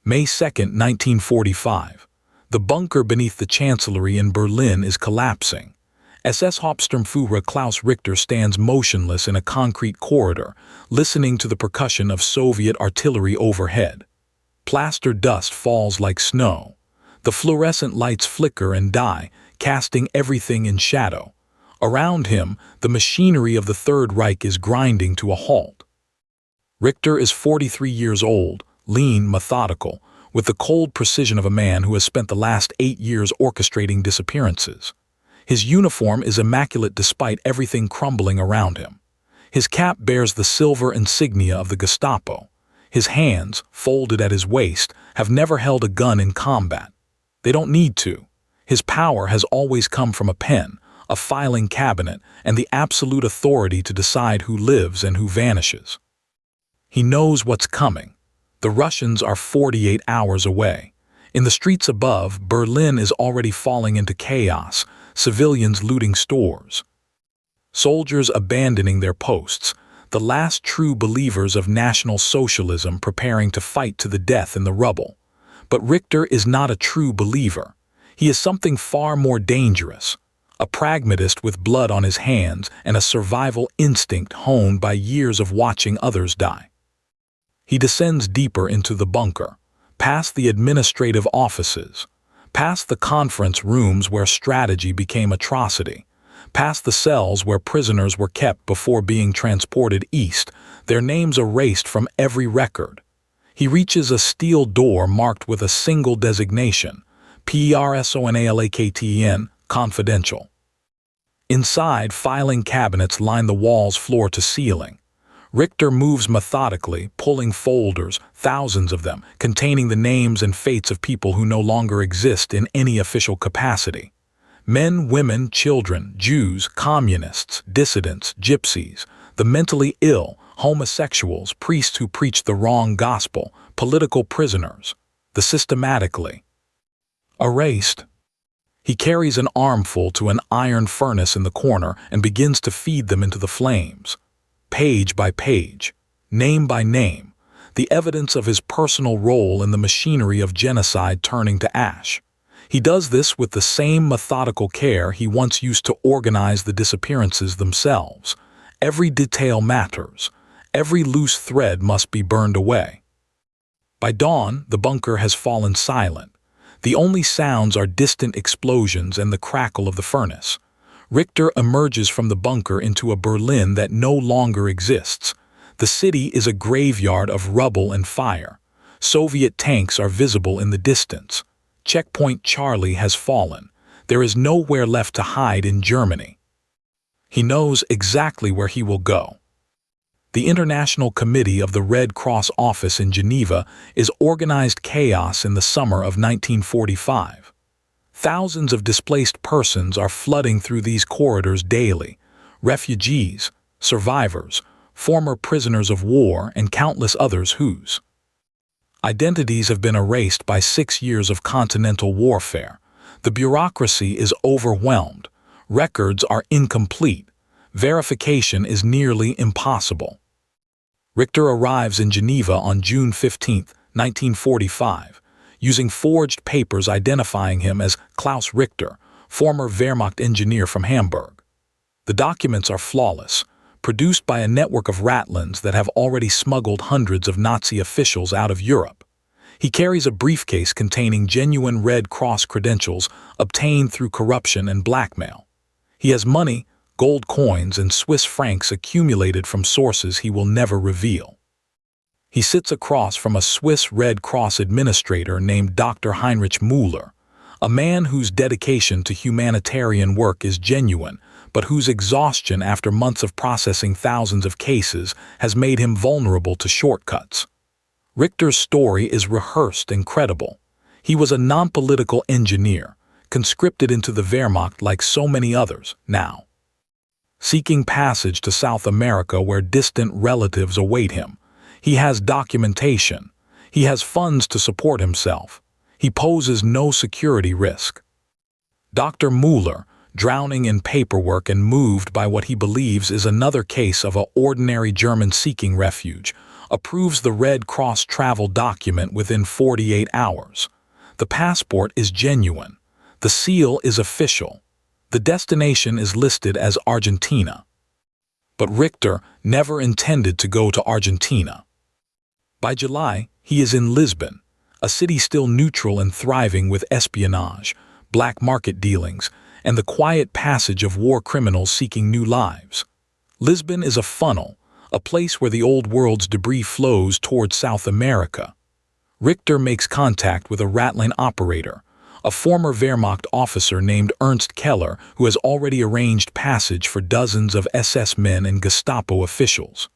May 2, 1945. The bunker beneath the Chancellery in Berlin is collapsing. SS Hauptsturmführer Klaus Richter stands motionless in a concrete corridor, listening to the percussion of Soviet artillery overhead. Plaster dust falls like snow. The fluorescent lights flicker and die, casting everything in shadow. Around him, the machinery of the Third Reich is grinding to a halt. Richter is 43 years old, lean, methodical, with the cold precision of a man who has spent the last 8 years orchestrating disappearances. His uniform is immaculate despite everything crumbling around him. His cap bears the silver insignia of the Gestapo. His hands, folded at his waist, have never held a gun in combat. They don't need to. His power has always come from a pen, a filing cabinet, and the absolute authority to decide who lives and who vanishes. He knows what's coming. The Russians are 48 hours away. In the streets above, Berlin is already falling into chaos, civilians looting stores. Soldiers abandoning their posts, the last true believers of National Socialism preparing to fight to the death in the rubble. But Richter is not a true believer. He is something far more dangerous. A pragmatist with blood on his hands and a survival instinct honed by years of watching others die. He descends deeper into the bunker, past the administrative offices, past the conference rooms where strategy became atrocity, past the cells where prisoners were kept before being transported east, their names erased from every record. He reaches a steel door marked with a single designation, PERSONALAKTEN, confidential. Inside, filing cabinets line the walls floor to ceiling. Richter moves methodically, pulling folders, thousands of them, containing the names and fates of people who no longer exist in any official capacity. Men, women, children, Jews, communists, dissidents, gypsies, the mentally ill, homosexuals, priests who preach the wrong gospel, political prisoners, the systematically erased. He carries an armful to an iron furnace in the corner and begins to feed them into the flames. Page by page, name by name, the evidence of his personal role in the machinery of genocide turning to ash. He does this with the same methodical care he once used to organize the disappearances themselves. Every detail matters. Every loose thread must be burned away. By dawn, the bunker has fallen silent. The only sounds are distant explosions and the crackle of the furnace. Richter emerges from the bunker into a Berlin that no longer exists. The city is a graveyard of rubble and fire. Soviet tanks are visible in the distance. Checkpoint Charlie has fallen. There is nowhere left to hide in Germany. He knows exactly where he will go. The International Committee of the Red Cross office in Geneva is organized chaos in the summer of 1945. Thousands of displaced persons are flooding through these corridors daily. Refugees, survivors, former prisoners of war, and countless others whose identities have been erased by 6 years of continental warfare. The bureaucracy is overwhelmed. Records are incomplete. Verification is nearly impossible. Richter arrives in Geneva on June 15, 1945. Using forged papers identifying him as Klaus Richter, former Wehrmacht engineer from Hamburg. The documents are flawless, produced by a network of ratlines that have already smuggled hundreds of Nazi officials out of Europe. He carries a briefcase containing genuine Red Cross credentials obtained through corruption and blackmail. He has money, gold coins, and Swiss francs accumulated from sources he will never reveal. He sits across from a Swiss Red Cross administrator named Dr. Heinrich Müller, a man whose dedication to humanitarian work is genuine, but whose exhaustion after months of processing thousands of cases has made him vulnerable to shortcuts. Richter's story is rehearsed and credible. He was a non-political engineer, conscripted into the Wehrmacht like so many others now, seeking passage to South America where distant relatives await him. He has documentation. He has funds to support himself. He poses no security risk. Dr. Müller, drowning in paperwork and moved by what he believes is another case of an ordinary German seeking refuge, approves the Red Cross travel document within 48 hours. The passport is genuine. The seal is official. The destination is listed as Argentina. But Richter never intended to go to Argentina. By July, he is in Lisbon, a city still neutral and thriving with espionage, black market dealings, and the quiet passage of war criminals seeking new lives. Lisbon is a funnel, a place where the old world's debris flows toward South America. Richter makes contact with a ratline operator, a former Wehrmacht officer named Ernst Keller who has already arranged passage for dozens of SS men and Gestapo officials.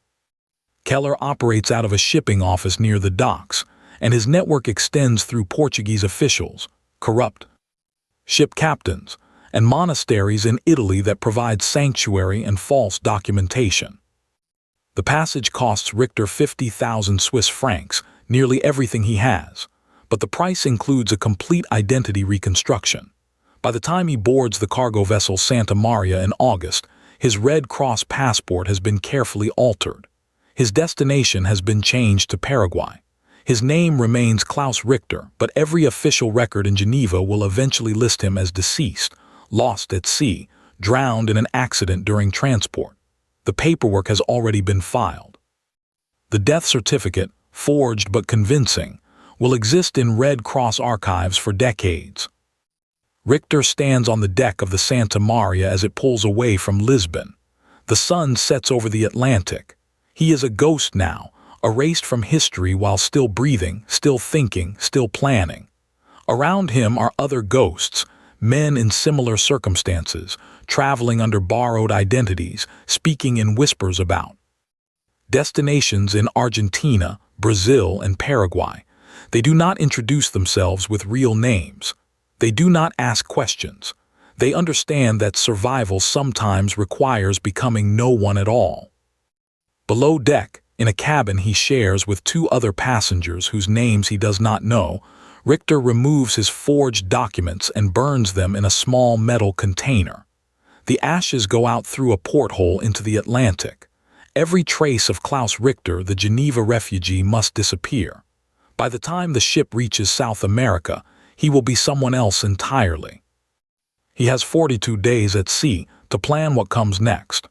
Keller operates out of a shipping office near the docks, and his network extends through Portuguese officials, corrupt ship captains, and monasteries in Italy that provide sanctuary and false documentation. The passage costs Richter 50,000 Swiss francs, nearly everything he has, but the price includes a complete identity reconstruction. By the time he boards the cargo vessel Santa Maria in August, his Red Cross passport has been carefully altered. His destination has been changed to Paraguay. His name remains Klaus Richter, but every official record in Geneva will eventually list him as deceased, lost at sea, drowned in an accident during transport. The paperwork has already been filed. The death certificate, forged but convincing, will exist in Red Cross archives for decades. Richter stands on the deck of the Santa Maria as it pulls away from Lisbon. The sun sets over the Atlantic. He is a ghost now, erased from history while still breathing, still thinking, still planning. Around him are other ghosts, men in similar circumstances, traveling under borrowed identities, speaking in whispers about destinations in Argentina, Brazil, and Paraguay. They do not introduce themselves with real names. They do not ask questions. They understand that survival sometimes requires becoming no one at all. Below deck, in a cabin he shares with two other passengers whose names he does not know, Richter removes his forged documents and burns them in a small metal container. The ashes go out through a porthole into the Atlantic. Every trace of Klaus Richter, the Geneva refugee, must disappear. By the time the ship reaches South America, he will be someone else entirely. He has 42 days at sea to plan what comes next.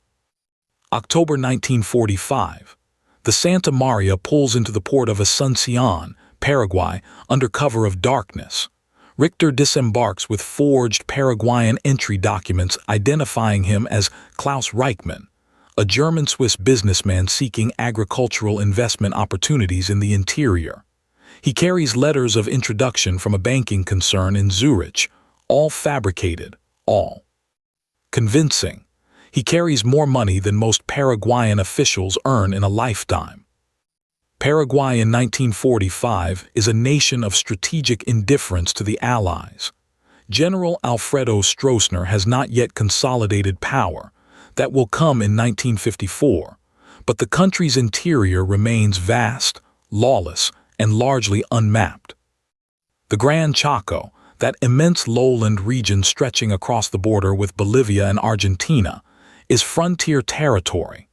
October 1945. The Santa Maria pulls into the port of Asuncion, Paraguay, under cover of darkness. Richter disembarks with forged Paraguayan entry documents identifying him as Klaus Reichmann, a German-Swiss businessman seeking agricultural investment opportunities in the interior. He carries letters of introduction from a banking concern in Zurich, all fabricated, all convincing. He carries more money than most Paraguayan officials earn in a lifetime. Paraguay in 1945 is a nation of strategic indifference to the Allies. General Alfredo Stroessner has not yet consolidated power. That will come in 1954, but the country's interior remains vast, lawless, and largely unmapped. The Gran Chaco, that immense lowland region stretching across the border with Bolivia and Argentina, is frontier territory.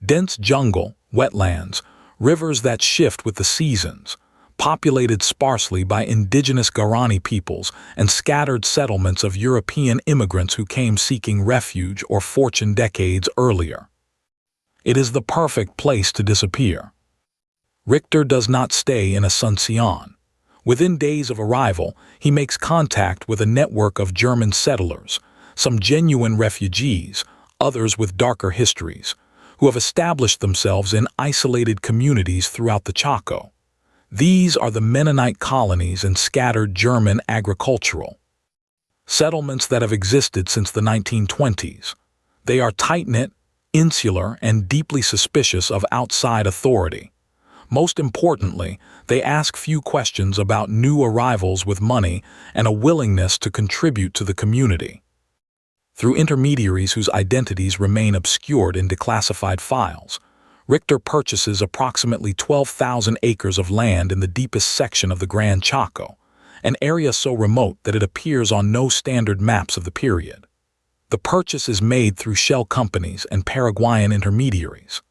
Dense jungle, wetlands, rivers that shift with the seasons, populated sparsely by indigenous Guarani peoples and scattered settlements of European immigrants who came seeking refuge or fortune decades earlier. It is the perfect place to disappear. Richter does not stay in Asuncion. Within days of arrival, he makes contact with a network of German settlers, some genuine refugees, others with darker histories, who have established themselves in isolated communities throughout the Chaco. These are the Mennonite colonies and scattered German agricultural settlements that have existed since the 1920s. They are tight-knit, insular, and deeply suspicious of outside authority. Most importantly, they ask few questions about new arrivals with money and a willingness to contribute to the community. Through intermediaries whose identities remain obscured in declassified files, Richter purchases approximately 12,000 acres of land in the deepest section of the Gran Chaco, an area so remote that it appears on no standard maps of the period. The purchase is made through shell companies and Paraguayan intermediaries.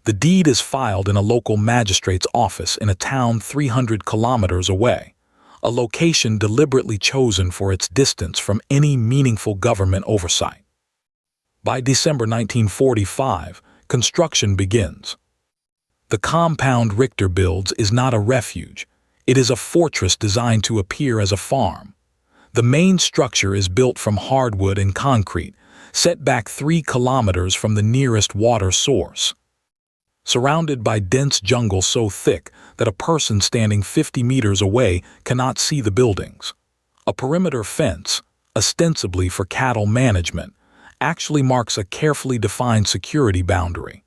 The deed is filed in a local magistrate's office in a town 300 kilometers away, a location deliberately chosen for its distance from any meaningful government oversight. By December 1945, construction begins. The compound Richter builds is not a refuge. It is a fortress designed to appear as a farm. The main structure is built from hardwood and concrete, set back 3 kilometers from the nearest water source. Surrounded by dense jungle so thick that a person standing 50 meters away cannot see the buildings. A perimeter fence, ostensibly for cattle management, actually marks a carefully defined security boundary.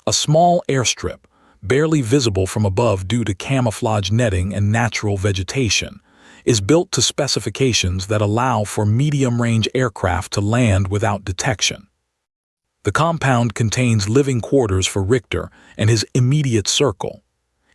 A small airstrip, barely visible from above due to camouflage netting and natural vegetation, is built to specifications that allow for medium-range aircraft to land without detection. The compound contains living quarters for Richter and his immediate circle.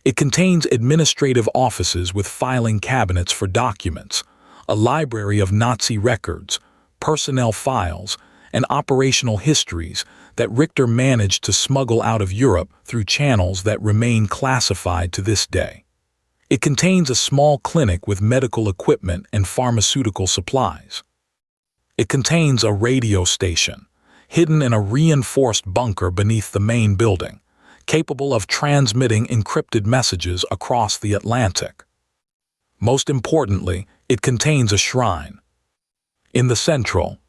It contains administrative offices with filing cabinets for documents, a library of Nazi records, personnel files, and operational histories that Richter managed to smuggle out of Europe through channels that remain classified to this day. It contains a small clinic with medical equipment and pharmaceutical supplies. It contains a radio station, hidden in a reinforced bunker beneath the main building, capable of transmitting encrypted messages across the Atlantic. Most importantly, it contains a shrine. In the central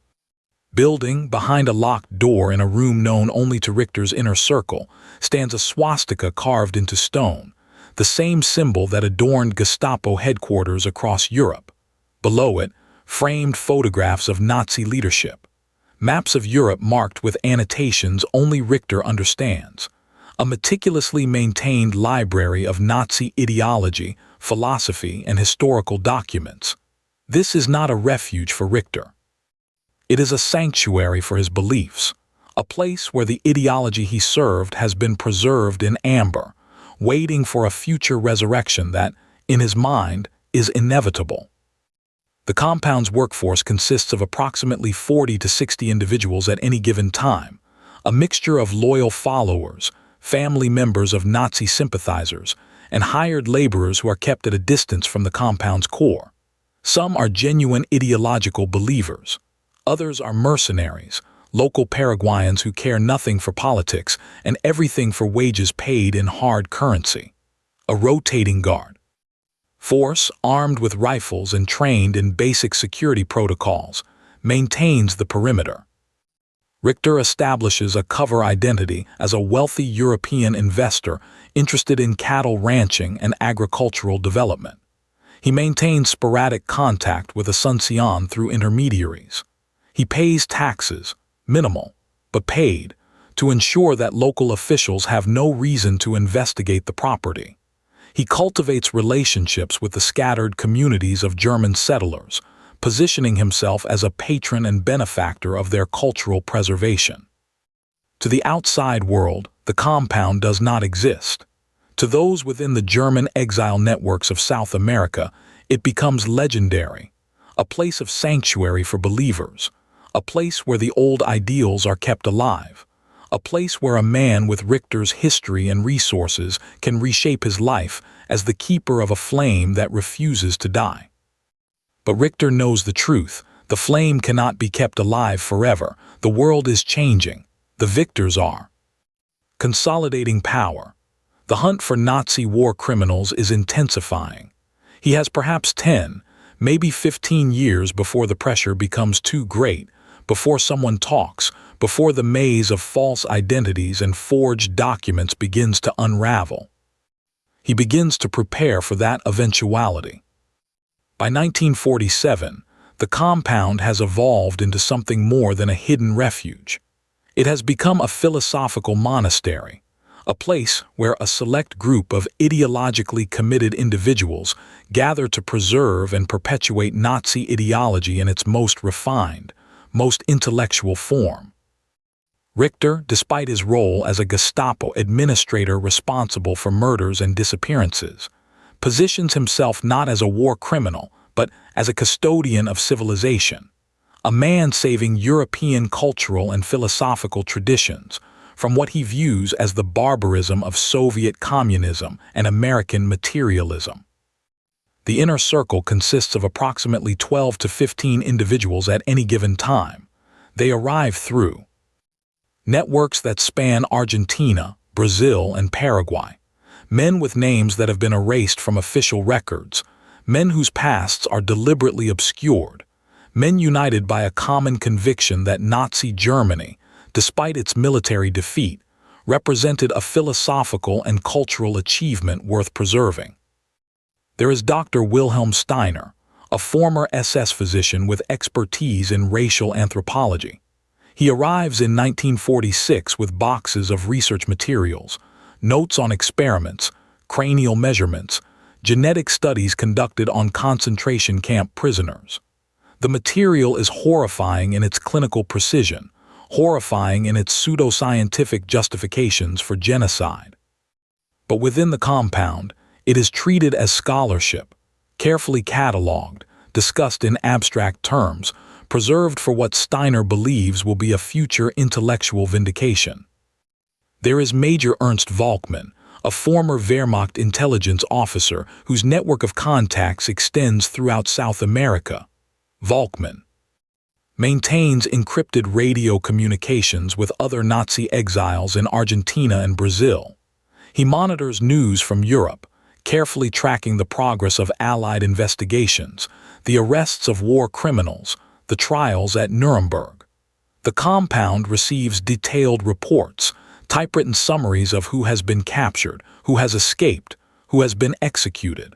building, behind a locked door in a room known only to Richter's inner circle, stands a swastika carved into stone, the same symbol that adorned Gestapo headquarters across Europe. Below it, framed photographs of Nazi leadership. Maps of Europe marked with annotations only Richter understands. A meticulously maintained library of Nazi ideology, philosophy, and historical documents. This is not a refuge for Richter. It is a sanctuary for his beliefs, a place where the ideology he served has been preserved in amber, waiting for a future resurrection that, in his mind, is inevitable. The compound's workforce consists of approximately 40 to 60 individuals at any given time, a mixture of loyal followers, family members of Nazi sympathizers, and hired laborers who are kept at a distance from the compound's core. Some are genuine ideological believers. Others are mercenaries, local Paraguayans who care nothing for politics and everything for wages paid in hard currency. A rotating guard force, armed with rifles and trained in basic security protocols, maintains the perimeter. Richter establishes a cover identity as a wealthy European investor interested in cattle ranching and agricultural development. He maintains sporadic contact with Asuncion through intermediaries. He pays taxes, minimal, but paid, to ensure that local officials have no reason to investigate the property. He cultivates relationships with the scattered communities of German settlers, positioning himself as a patron and benefactor of their cultural preservation. To the outside world, the compound does not exist. To those within the German exile networks of South America, it becomes legendary, a place of sanctuary for believers, a place where the old ideals are kept alive, a place where a man with Richter's history and resources can reshape his life as the keeper of a flame that refuses to die. But Richter knows the truth. The flame cannot be kept alive forever. The world is changing. The victors are consolidating power. The hunt for Nazi war criminals is intensifying. He has perhaps 10, maybe 15 years before the pressure becomes too great, before someone talks, before the maze of false identities and forged documents begins to unravel. He begins to prepare for that eventuality. By 1947, the compound has evolved into something more than a hidden refuge. It has become a philosophical monastery, a place where a select group of ideologically committed individuals gather to preserve and perpetuate Nazi ideology in its most refined, most intellectual form. Richter, despite his role as a Gestapo administrator responsible for murders and disappearances, positions himself not as a war criminal, but as a custodian of civilization, a man saving European cultural and philosophical traditions, from what he views as the barbarism of Soviet communism and American materialism. The inner circle consists of approximately 12 to 15 individuals at any given time. They arrive through networks that span Argentina, Brazil, and Paraguay, men with names that have been erased from official records, men whose pasts are deliberately obscured, men united by a common conviction that Nazi Germany, despite its military defeat, represented a philosophical and cultural achievement worth preserving. There is Dr. Wilhelm Steiner, a former SS physician with expertise in racial anthropology. He arrives in 1946 with boxes of research materials, notes on experiments, cranial measurements, genetic studies conducted on concentration camp prisoners. The material is horrifying in its clinical precision, horrifying in its pseudoscientific justifications for genocide. But within the compound, it is treated as scholarship, carefully catalogued, discussed in abstract terms, preserved for what Steiner believes will be a future intellectual vindication. There is Major Ernst Volkmann, a former Wehrmacht intelligence officer whose network of contacts extends throughout South America. Volkmann maintains encrypted radio communications with other Nazi exiles in Argentina and Brazil. He monitors news from Europe, carefully tracking the progress of Allied investigations, the arrests of war criminals, the trials at Nuremberg. The compound receives detailed reports, typewritten summaries of who has been captured, who has escaped, who has been executed.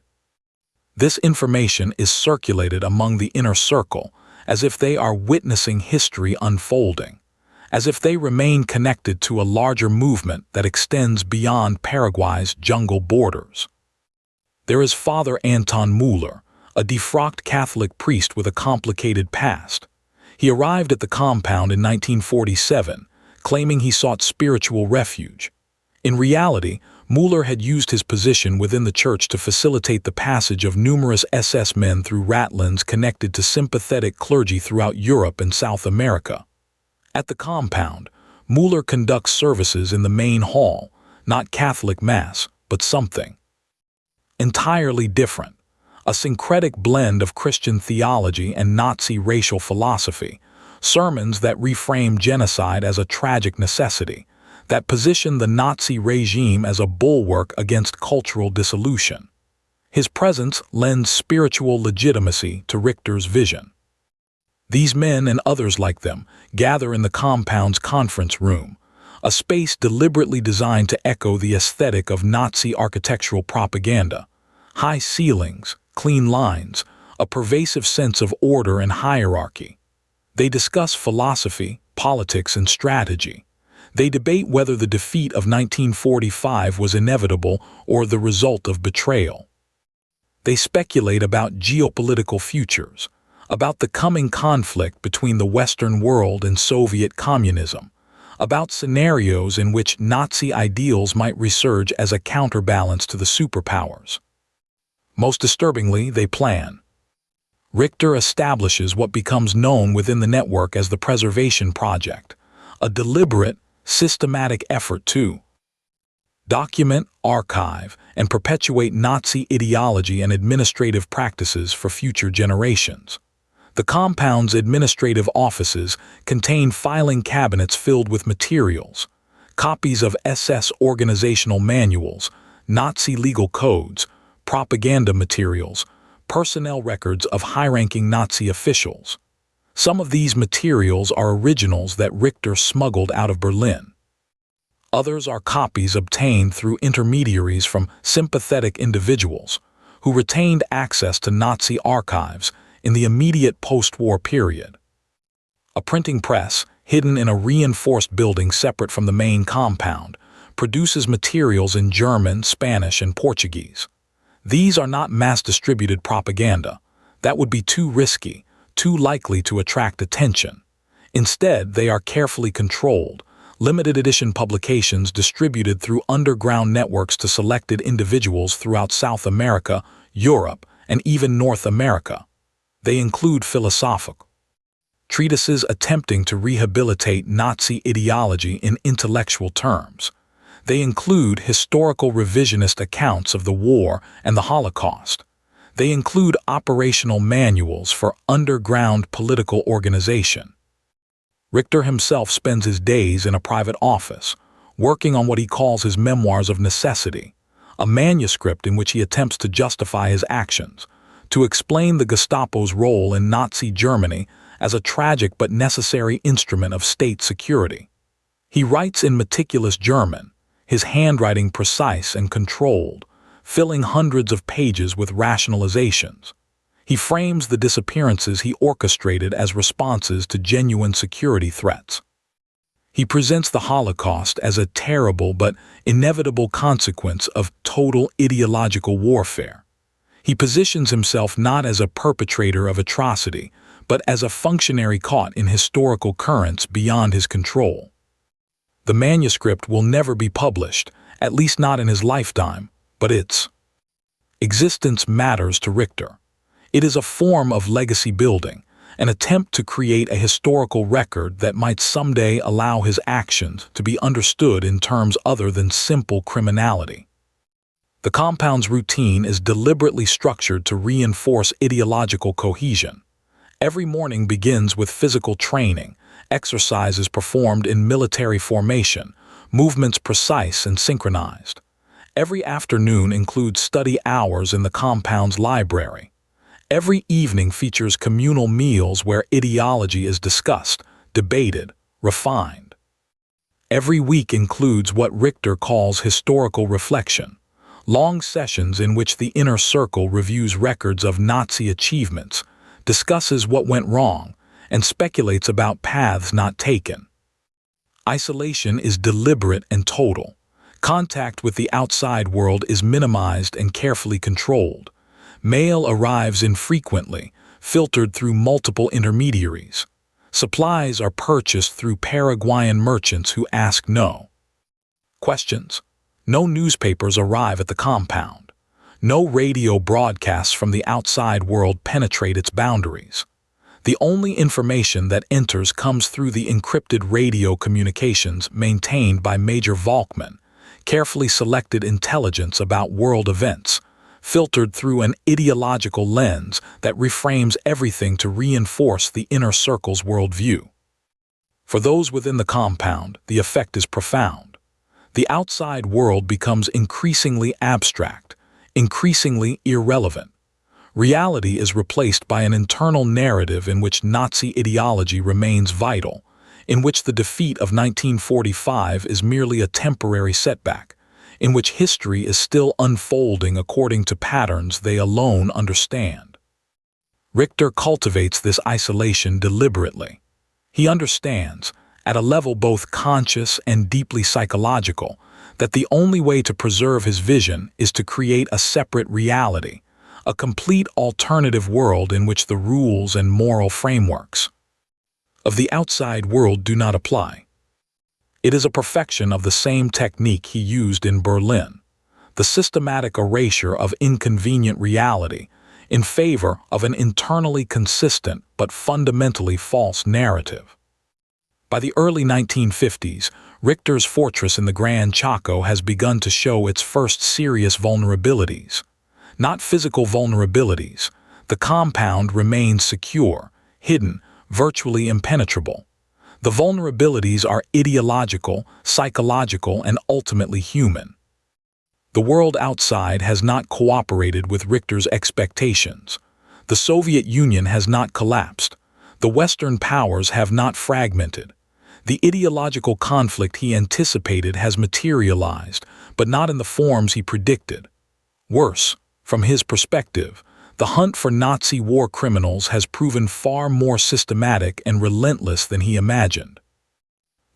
This information is circulated among the inner circle as if they are witnessing history unfolding, as if they remain connected to a larger movement that extends beyond Paraguay's jungle borders. There is Father Anton Müller, a defrocked Catholic priest with a complicated past. He arrived at the compound in 1947, claiming he sought spiritual refuge. In reality, Müller had used his position within the church to facilitate the passage of numerous SS men through ratlines connected to sympathetic clergy throughout Europe and South America. At the compound, Müller conducts services in the main hall, not Catholic Mass, but something entirely different, a syncretic blend of Christian theology and Nazi racial philosophy, sermons that reframe genocide as a tragic necessity, that position the Nazi regime as a bulwark against cultural dissolution. His presence lends spiritual legitimacy to Richter's vision. These men and others like them gather in the compound's conference room, a space deliberately designed to echo the aesthetic of Nazi architectural propaganda. High ceilings, clean lines, a pervasive sense of order and hierarchy. They discuss philosophy, politics, and strategy. They debate whether the defeat of 1945 was inevitable or the result of betrayal. They speculate about geopolitical futures, about the coming conflict between the Western world and Soviet communism, about scenarios in which Nazi ideals might resurge as a counterbalance to the superpowers. Most disturbingly, they plan. Richter establishes what becomes known within the network as the Preservation Project, a deliberate, systematic effort to document, archive, and perpetuate Nazi ideology and administrative practices for future generations. The compound's administrative offices contain filing cabinets filled with materials, copies of SS organizational manuals, Nazi legal codes, propaganda materials, personnel records of high-ranking Nazi officials. Some of these materials are originals that Richter smuggled out of Berlin. Others are copies obtained through intermediaries from sympathetic individuals who retained access to Nazi archives in the immediate post-war period. A printing press, hidden in a reinforced building separate from the main compound, produces materials in German, Spanish, and Portuguese. These are not mass-distributed propaganda. That would be too risky, too likely to attract attention. Instead, they are carefully controlled, limited edition publications distributed through underground networks to selected individuals throughout South America, Europe, and even North America. They include philosophical treatises attempting to rehabilitate Nazi ideology in intellectual terms. They include historical revisionist accounts of the war and the Holocaust. They include operational manuals for underground political organization. Richter himself spends his days in a private office, working on what he calls his Memoirs of Necessity, a manuscript in which he attempts to justify his actions, to explain the Gestapo's role in Nazi Germany as a tragic but necessary instrument of state security. He writes in meticulous German, his handwriting precise and controlled, filling hundreds of pages with rationalizations. He frames the disappearances he orchestrated as responses to genuine security threats. He presents the Holocaust as a terrible but inevitable consequence of total ideological warfare. He positions himself not as a perpetrator of atrocity, but as a functionary caught in historical currents beyond his control. The manuscript will never be published, at least not in his lifetime, but its existence matters to Richter. It is a form of legacy building, an attempt to create a historical record that might someday allow his actions to be understood in terms other than simple criminality. The compound's routine is deliberately structured to reinforce ideological cohesion. Every morning begins with physical training, exercises performed in military formation, movements precise and synchronized. Every afternoon includes study hours in the compound's library. Every evening features communal meals where ideology is discussed, debated, refined. Every week includes what Richter calls historical reflection, long sessions in which the inner circle reviews records of Nazi achievements, discusses what went wrong, and speculates about paths not taken. Isolation is deliberate and total. Contact with the outside world is minimized and carefully controlled. Mail arrives infrequently, filtered through multiple intermediaries. Supplies are purchased through Paraguayan merchants who ask no questions. No newspapers arrive at the compound. No radio broadcasts from the outside world penetrate its boundaries. The only information that enters comes through the encrypted radio communications maintained by Major Volkmann, carefully selected intelligence about world events, filtered through an ideological lens that reframes everything to reinforce the inner circle's worldview. For those within the compound, the effect is profound. The outside world becomes increasingly abstract, increasingly irrelevant. Reality is replaced by an internal narrative in which Nazi ideology remains vital, in which the defeat of 1945 is merely a temporary setback, in which history is still unfolding according to patterns they alone understand. Richter cultivates this isolation deliberately. He understands, at a level both conscious and deeply psychological, that the only way to preserve his vision is to create a separate reality, a complete alternative world in which the rules and moral frameworks of the outside world do not apply. It is a perfection of the same technique he used in Berlin, the systematic erasure of inconvenient reality in favor of an internally consistent but fundamentally false narrative. By the early 1950s, Richter's fortress in the Gran Chaco has begun to show its first serious vulnerabilities. Not physical vulnerabilities. The compound remains secure, hidden, virtually impenetrable. The vulnerabilities are ideological, psychological, and ultimately human. The world outside has not cooperated with Richter's expectations. The Soviet Union has not collapsed. The Western powers have not fragmented. The ideological conflict he anticipated has materialized, but not in the forms he predicted. Worse, from his perspective, the hunt for Nazi war criminals has proven far more systematic and relentless than he imagined.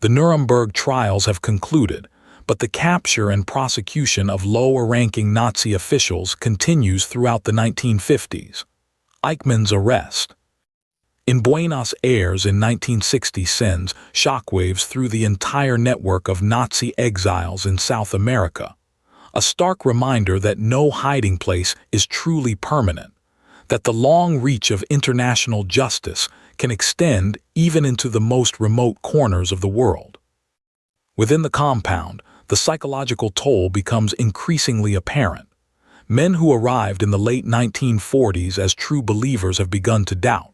The Nuremberg trials have concluded, but the capture and prosecution of lower-ranking Nazi officials continues throughout the 1950s. Eichmann's arrest in Buenos Aires in 1960 sends shockwaves through the entire network of Nazi exiles in South America, a stark reminder that no hiding place is truly permanent. that the long reach of international justice can extend even into the most remote corners of the world. Within the compound, the psychological toll becomes increasingly apparent. Men who arrived in the late 1940s as true believers have begun to doubt.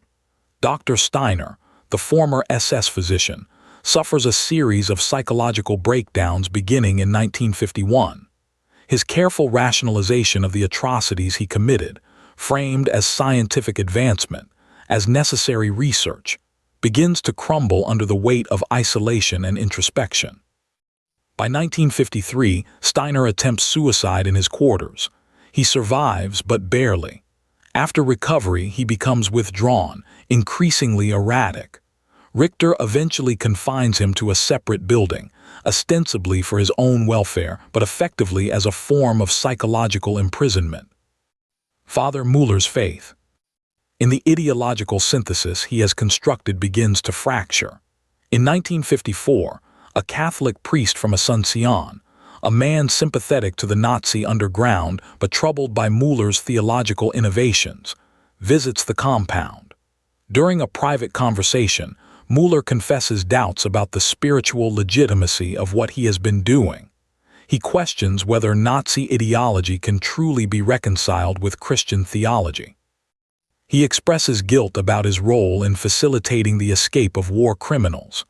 Dr. Steiner, the former SS physician, suffers a series of psychological breakdowns beginning in 1951. His careful rationalization of the atrocities he committed, framed as scientific advancement, as necessary research, begins to crumble under the weight of isolation and introspection. By 1953, Steiner attempts suicide in his quarters. He survives, but barely. After recovery, he becomes withdrawn, increasingly erratic. Richter eventually confines him to a separate building, ostensibly for his own welfare, but effectively as a form of psychological imprisonment. Father Muller's faith. In the ideological synthesis he has constructed begins to fracture. In 1954, a Catholic priest from Asuncion, a man sympathetic to the Nazi underground but troubled by Muller's theological innovations, visits the compound. During a private conversation, Muller confesses doubts about the spiritual legitimacy of what he has been doing. He questions whether Nazi ideology can truly be reconciled with Christian theology. He expresses guilt about his role in facilitating the escape of war criminals.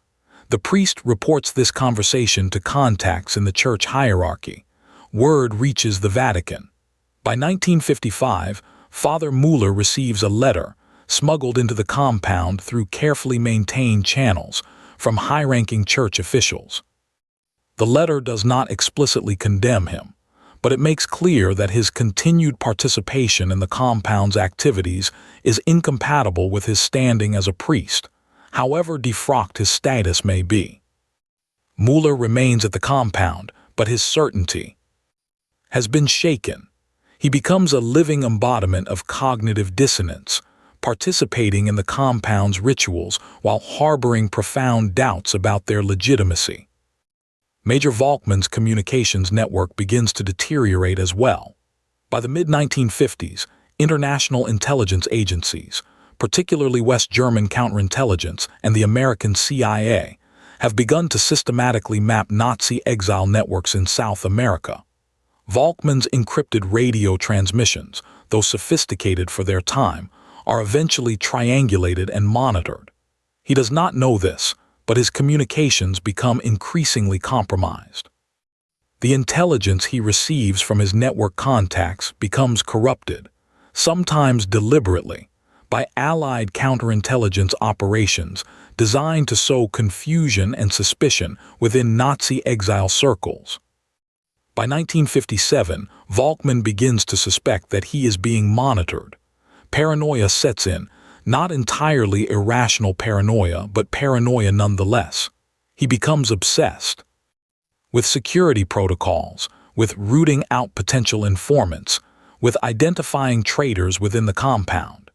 The priest reports this conversation to contacts in the church hierarchy. Word reaches the Vatican. By 1955, Father Muller receives a letter, smuggled into the compound through carefully maintained channels, from high-ranking church officials. The letter does not explicitly condemn him, but it makes clear that his continued participation in the compound's activities is incompatible with his standing as a priest, however defrocked his status may be. Muller remains at the compound, but his certainty has been shaken. He becomes a living embodiment of cognitive dissonance, participating in the compound's rituals while harboring profound doubts about their legitimacy. Major Volkmann's communications network begins to deteriorate as well. By the mid-1950s, international intelligence agencies, particularly West German counterintelligence and the American CIA, have begun to systematically map Nazi exile networks in South America. Volkmann's encrypted radio transmissions, though sophisticated for their time, are eventually triangulated and monitored. He does not know this, but his communications become increasingly compromised. The intelligence he receives from his network contacts becomes corrupted, sometimes deliberately, by Allied counterintelligence operations designed to sow confusion and suspicion within Nazi exile circles. By 1957, Volkmann begins to suspect that he is being monitored. Paranoia sets in, not entirely irrational paranoia, but paranoia nonetheless. He becomes obsessed with security protocols, with rooting out potential informants, with identifying traitors within the compound.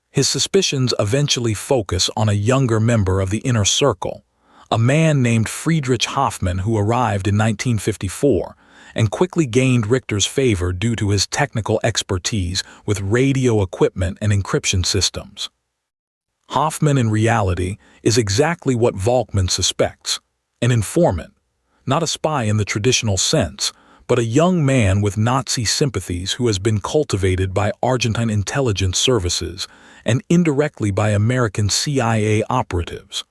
His suspicions eventually focus on a younger member of the inner circle, a man named Friedrich Hoffmann who arrived in 1954 and quickly gained Richter's favor due to his technical expertise with radio equipment and encryption systems. Hoffmann, in reality, is exactly what Volkmann suspects, an informant, not a spy in the traditional sense, but a young man with Nazi sympathies who has been cultivated by Argentine intelligence services and indirectly by American CIA operatives.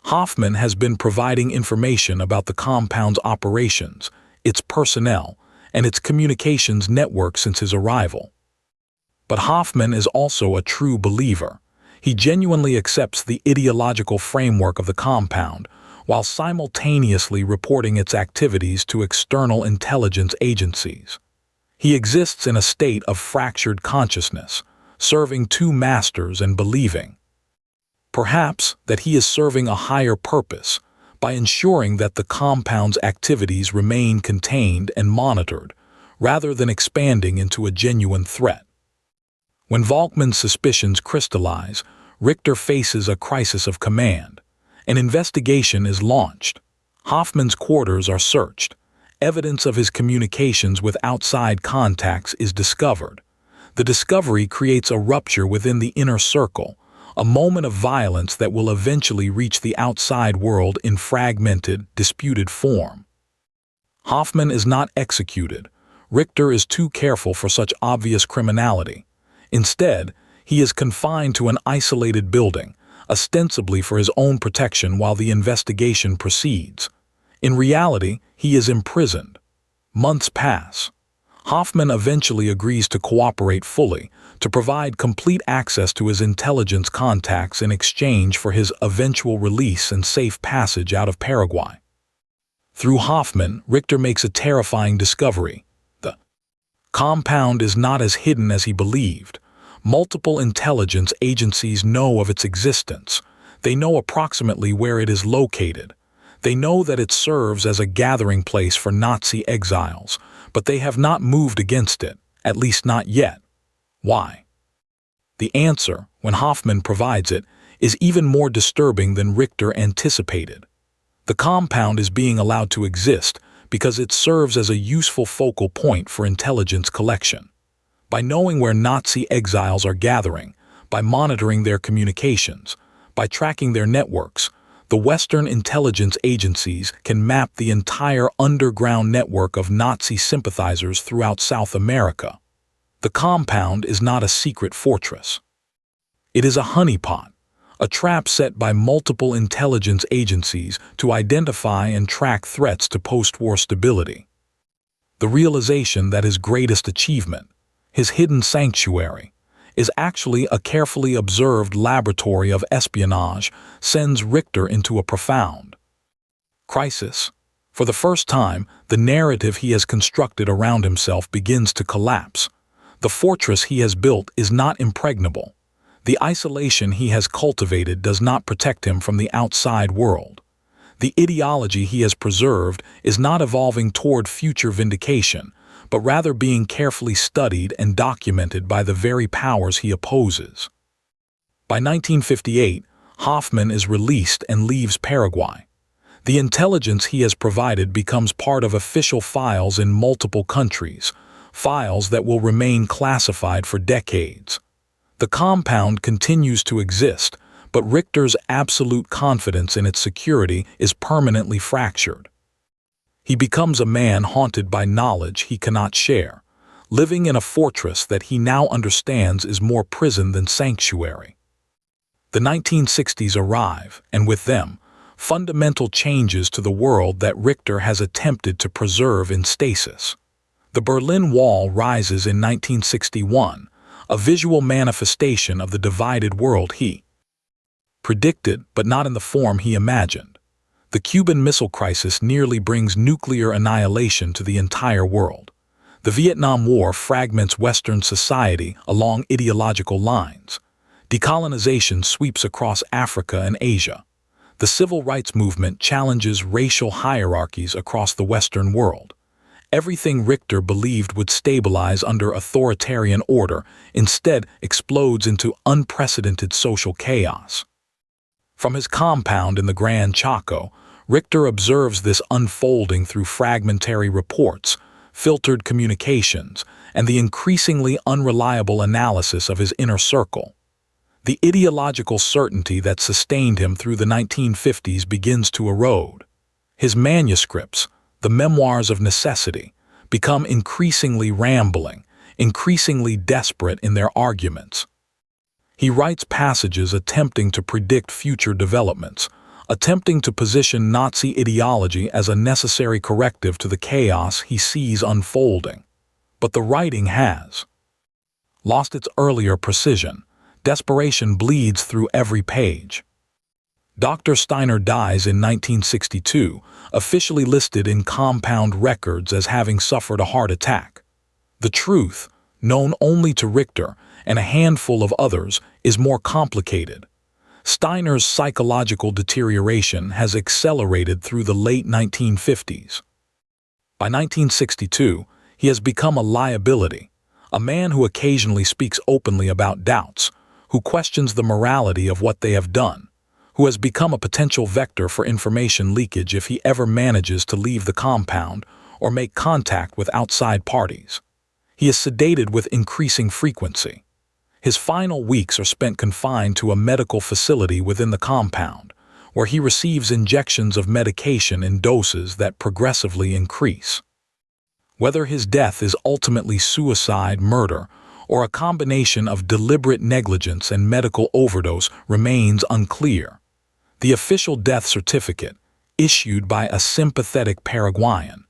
Hoffmann has been providing information about the compound's operations, its personnel, and its communications network since his arrival. But Hoffmann is also a true believer. He genuinely accepts the ideological framework of the compound, while simultaneously reporting its activities to external intelligence agencies. He exists in a state of fractured consciousness, serving two masters and believing, perhaps, that he is serving a higher purpose by ensuring that the compound's activities remain contained and monitored, rather than expanding into a genuine threat. When Volkmann's suspicions crystallize, Richter faces a crisis of command. An investigation is launched. Hoffmann's quarters are searched. Evidence of his communications with outside contacts is discovered. The discovery creates a rupture within the inner circle, a moment of violence that will eventually reach the outside world in fragmented, disputed form. Hoffman is not executed. Richter is too careful for such obvious criminality. Instead, he is confined to an isolated building, ostensibly for his own protection while the investigation proceeds. In reality, he is imprisoned. Months pass. Hoffman eventually agrees to cooperate fully, to provide complete access to his intelligence contacts in exchange for his eventual release and safe passage out of Paraguay. Through Hoffman, Richter makes a terrifying discovery. The compound is not as hidden as he believed. Multiple intelligence agencies know of its existence. They know approximately where it is located. They know that it serves as a gathering place for Nazi exiles, but they have not moved against it, at least not yet. Why? The answer, when Hoffman provides it, is even more disturbing than Richter anticipated. The compound is being allowed to exist because it serves as a useful focal point for intelligence collection. By knowing where Nazi exiles are gathering, by monitoring their communications, by tracking their networks, the Western intelligence agencies can map the entire underground network of Nazi sympathizers throughout South America. The compound is not a secret fortress. It is a honeypot, a trap set by multiple intelligence agencies to identify and track threats to post-war stability. The realization that his greatest achievement, his hidden sanctuary, is actually a carefully observed laboratory of espionage sends Richter into a profound crisis. For the first time, the narrative he has constructed around himself begins to collapse. The fortress he has built is not impregnable. The isolation he has cultivated does not protect him from the outside world. The ideology he has preserved is not evolving toward future vindication, but rather being carefully studied and documented by the very powers he opposes. By 1958, Hoffman is released and leaves Paraguay. The intelligence he has provided becomes part of official files in multiple countries, files that will remain classified for decades. The compound continues to exist, but Richter's absolute confidence in its security is permanently fractured. He becomes a man haunted by knowledge he cannot share, living in a fortress that he now understands is more prison than sanctuary. The 1960s arrive, and with them, fundamental changes to the world that Richter has attempted to preserve in stasis. The Berlin Wall rises in 1961, a visual manifestation of the divided world he predicted, but not in the form he imagined. The Cuban Missile Crisis nearly brings nuclear annihilation to the entire world. The Vietnam War fragments Western society along ideological lines. Decolonization sweeps across Africa and Asia. The civil rights movement challenges racial hierarchies across the Western world. Everything Richter believed would stabilize under authoritarian order instead explodes into unprecedented social chaos. From his compound in the Gran Chaco, Richter observes this unfolding through fragmentary reports, filtered communications, and the increasingly unreliable analysis of his inner circle. The ideological certainty that sustained him through the 1950s begins to erode. His manuscripts, the memoirs of necessity, become increasingly rambling, increasingly desperate in their arguments. He writes passages attempting to predict future developments, attempting to position Nazi ideology as a necessary corrective to the chaos he sees unfolding. But the writing has lost its earlier precision. Desperation bleeds through every page. Dr. Steiner dies in 1962, officially listed in compound records as having suffered a heart attack. The truth, known only to Richter and a handful of others, is more complicated. Steiner's psychological deterioration has accelerated through the late 1950s. By 1962, he has become a liability, a man who occasionally speaks openly about doubts, who questions the morality of what they have done, who has become a potential vector for information leakage if he ever manages to leave the compound or make contact with outside parties. He is sedated with increasing frequency. His final weeks are spent confined to a medical facility within the compound, where he receives injections of medication in doses that progressively increase. Whether his death is ultimately suicide, murder, or a combination of deliberate negligence and medical overdose remains unclear. The official death certificate, issued by a sympathetic Paraguayan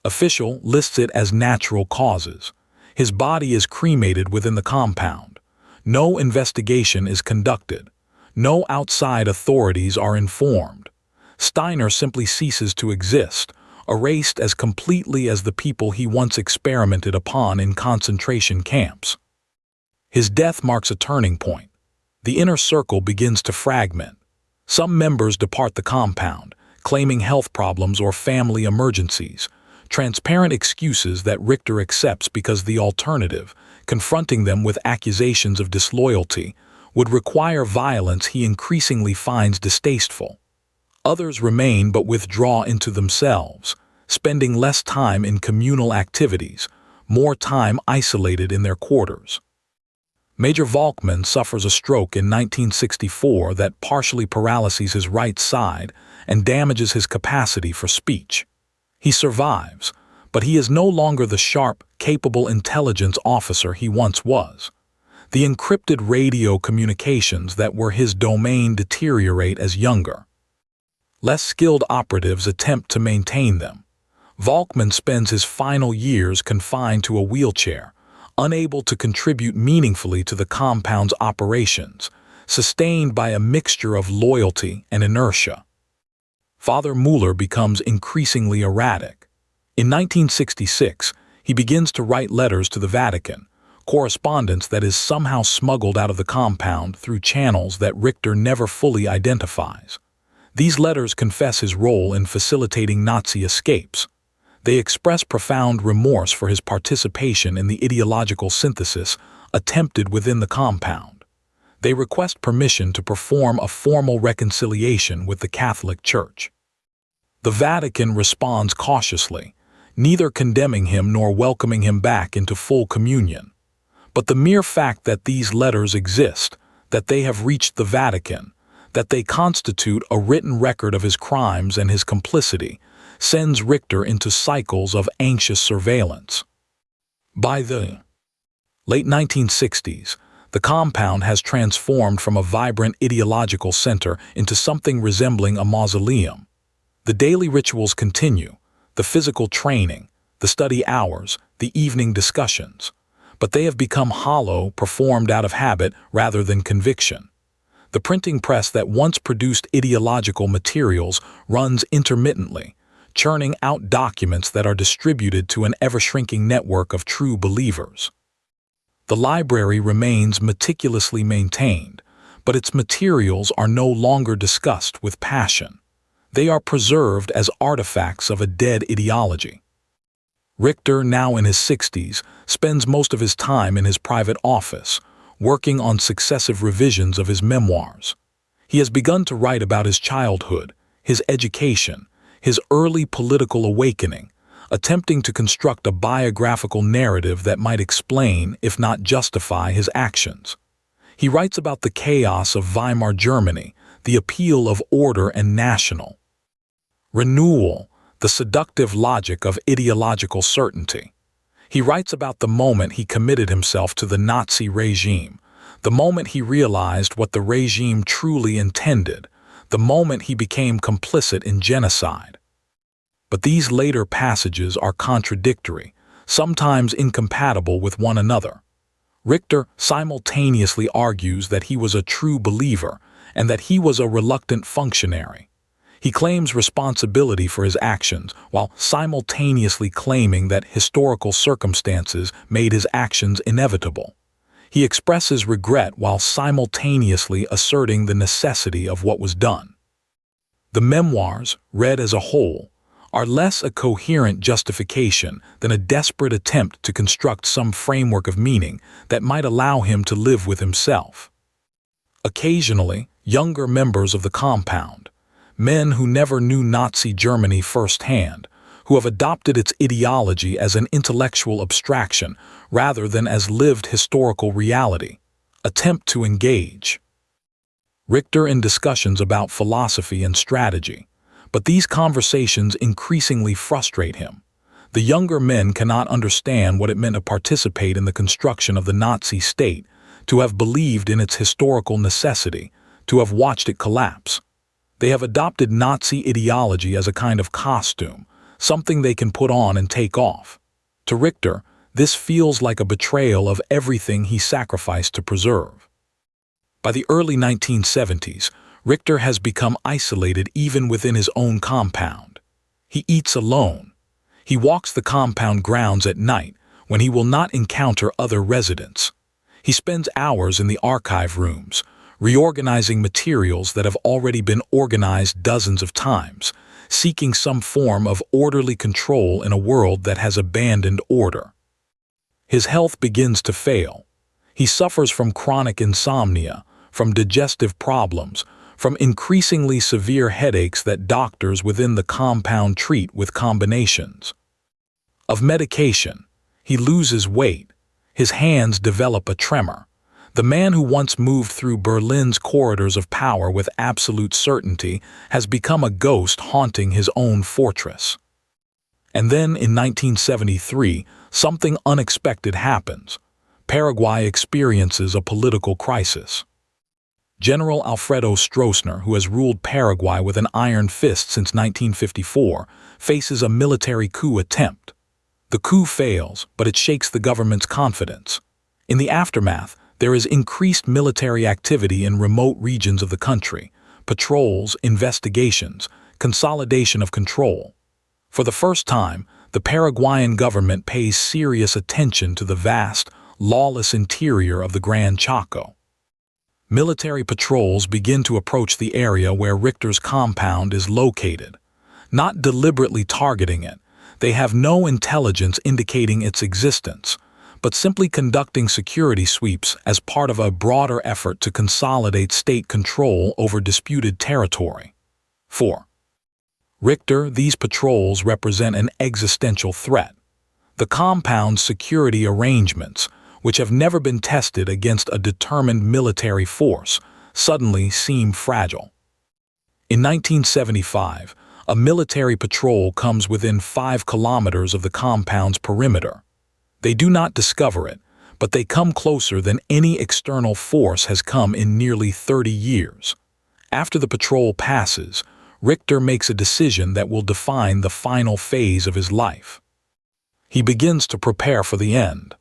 official, lists it as natural causes. His body is cremated within the compound. No investigation is conducted. No outside authorities are informed. Steiner simply ceases to exist, erased as completely as the people he once experimented upon in concentration camps. His death marks a turning point. The inner circle begins to fragment. Some members depart the compound, claiming health problems or family emergencies, transparent excuses that Richter accepts because the alternative, confronting them with accusations of disloyalty, would require violence he increasingly finds distasteful. Others remain but withdraw into themselves, spending less time in communal activities, more time isolated in their quarters. Major Volkmann suffers a stroke in 1964 that partially paralyzes his right side and damages his capacity for speech. He survives, but he is no longer the sharp, capable intelligence officer he once was. The encrypted radio communications that were his domain deteriorate as younger. Less skilled operatives attempt to maintain them. Volkmann spends his final years confined to a wheelchair, unable to contribute meaningfully to the compound's operations, sustained by a mixture of loyalty and inertia. Father Müller becomes increasingly erratic. In 1966, he begins to write letters to the Vatican, correspondence that is somehow smuggled out of the compound through channels that Richter never fully identifies. These letters confess his role in facilitating Nazi escapes. They express profound remorse for his participation in the ideological synthesis attempted within the compound. They request permission to perform a formal reconciliation with the Catholic Church. The Vatican responds cautiously, neither condemning him nor welcoming him back into full communion. But the mere fact that these letters exist, that they have reached the Vatican, that they constitute a written record of his crimes and his complicity, sends Richter into cycles of anxious surveillance. By the late 1960s, the compound has transformed from a vibrant ideological center into something resembling a mausoleum. The daily rituals continue, the physical training, the study hours, the evening discussions, but they have become hollow, performed out of habit rather than conviction. The printing press that once produced ideological materials runs intermittently, churning out documents that are distributed to an ever-shrinking network of true believers. The library remains meticulously maintained, but its materials are no longer discussed with passion. They are preserved as artifacts of a dead ideology. Richter, now in his 60s, spends most of his time in his private office, working on successive revisions of his memoirs. He has begun to write about his childhood, his education, his early political awakening, attempting to construct a biographical narrative that might explain, if not justify, his actions. He writes about the chaos of Weimar Germany, the appeal of order and national renewal, the seductive logic of ideological certainty. He writes about the moment he committed himself to the Nazi regime, the moment he realized what the regime truly intended, the moment he became complicit in genocide. But these later passages are contradictory, sometimes incompatible with one another. Richter simultaneously argues that he was a true believer and that he was a reluctant functionary. He claims responsibility for his actions while simultaneously claiming that historical circumstances made his actions inevitable. He expresses regret while simultaneously asserting the necessity of what was done. The memoirs, read as a whole, are less a coherent justification than a desperate attempt to construct some framework of meaning that might allow him to live with himself. Occasionally, younger members of the compound, men who never knew Nazi Germany firsthand, who have adopted its ideology as an intellectual abstraction rather than as lived historical reality. Attempt to engage. Richter in discussions about philosophy and strategy, but these conversations increasingly frustrate him. The younger men cannot understand what it meant to participate in the construction of the Nazi state, to have believed in its historical necessity, to have watched it collapse. They have adopted Nazi ideology as a kind of costume, something they can put on and take off. To Richter, this feels like a betrayal of everything he sacrificed to preserve. By the early 1970s, Richter has become isolated even within his own compound. He eats alone. He walks the compound grounds at night when he will not encounter other residents. He spends hours in the archive rooms, reorganizing materials that have already been organized dozens of times, seeking some form of orderly control in a world that has abandoned order. His health begins to fail. He suffers from chronic insomnia, from digestive problems, from increasingly severe headaches that doctors within the compound treat with combinations of medication. He loses weight. His hands develop a tremor. The man who once moved through Berlin's corridors of power with absolute certainty has become a ghost haunting his own fortress. And then in 1973, something unexpected happens. Paraguay experiences a political crisis. General Alfredo Stroessner, who has ruled Paraguay with an iron fist since 1954, faces a military coup attempt. The coup fails, but it shakes the government's confidence. In the aftermath, there is increased military activity in remote regions of the country, patrols, investigations, consolidation of control. For the first time, the Paraguayan government pays serious attention to the vast, lawless interior of the Gran Chaco. Military patrols begin to approach the area where Richter's compound is located. Not deliberately targeting it, they have no intelligence indicating its existence, but simply conducting security sweeps as part of a broader effort to consolidate state control over disputed territory. 4. Richter, these patrols represent an existential threat. The compound's security arrangements, which have never been tested against a determined military force, suddenly seem fragile. In 1975, a military patrol comes within 5 kilometers of the compound's perimeter. They do not discover it, but they come closer than any external force has come in nearly 30 years. After the patrol passes, Richter makes a decision that will define the final phase of his life. He begins to prepare for the end.